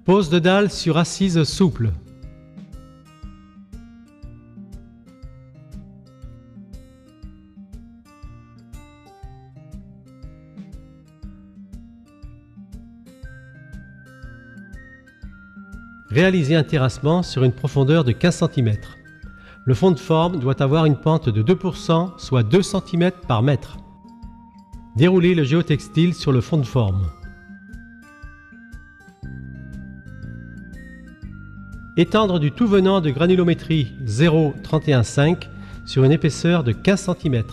Pose de dalle sur assise souple. Réalisez un terrassement sur une profondeur de 15 cm. Le fond de forme doit avoir une pente de 2%, soit 2 cm par mètre. Déroulez le géotextile sur le fond de forme. Étendre du tout venant de granulométrie 0,315 sur une épaisseur de 15 cm.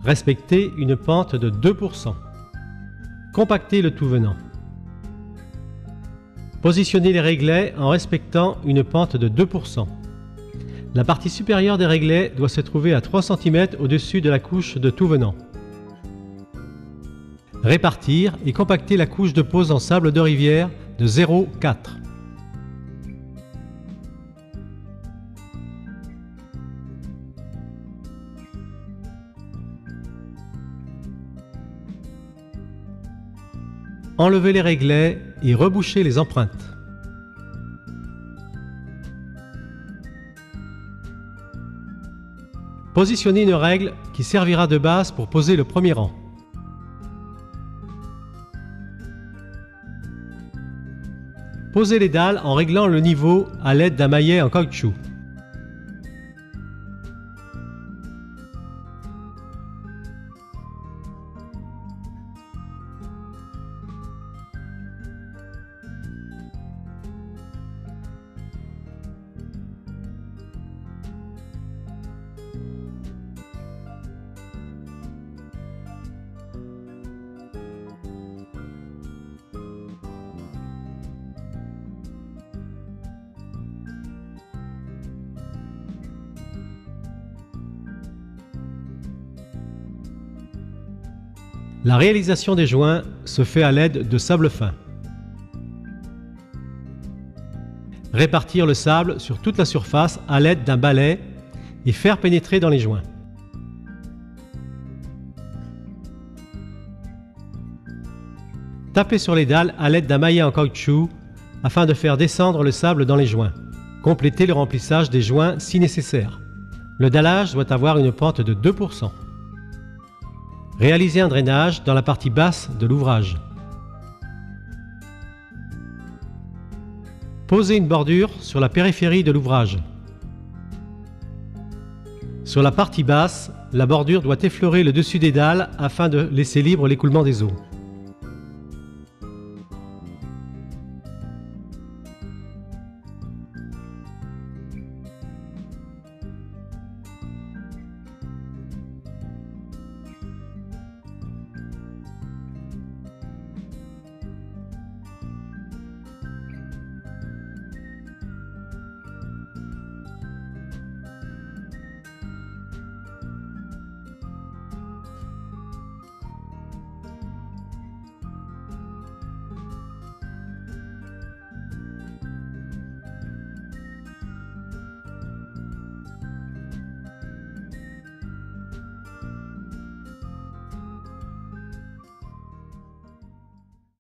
Respectez une pente de 2%. Compactez le tout venant. Positionnez les réglets en respectant une pente de 2%. La partie supérieure des réglets doit se trouver à 3 cm au-dessus de la couche de tout venant. Répartir et compacter la couche de pose en sable de rivière de 0,4. Enlevez les réglets et rebouchez les empreintes. Positionnez une règle qui servira de base pour poser le premier rang. Posez les dalles en réglant le niveau à l'aide d'un maillet en caoutchouc. La réalisation des joints se fait à l'aide de sable fin. Répartir le sable sur toute la surface à l'aide d'un balai et faire pénétrer dans les joints. Taper sur les dalles à l'aide d'un maillet en caoutchouc afin de faire descendre le sable dans les joints. Complétez le remplissage des joints si nécessaire. Le dallage doit avoir une pente de 2%. Réalisez un drainage dans la partie basse de l'ouvrage. Posez une bordure sur la périphérie de l'ouvrage. Sur la partie basse, la bordure doit effleurer le dessus des dalles afin de laisser libre l'écoulement des eaux.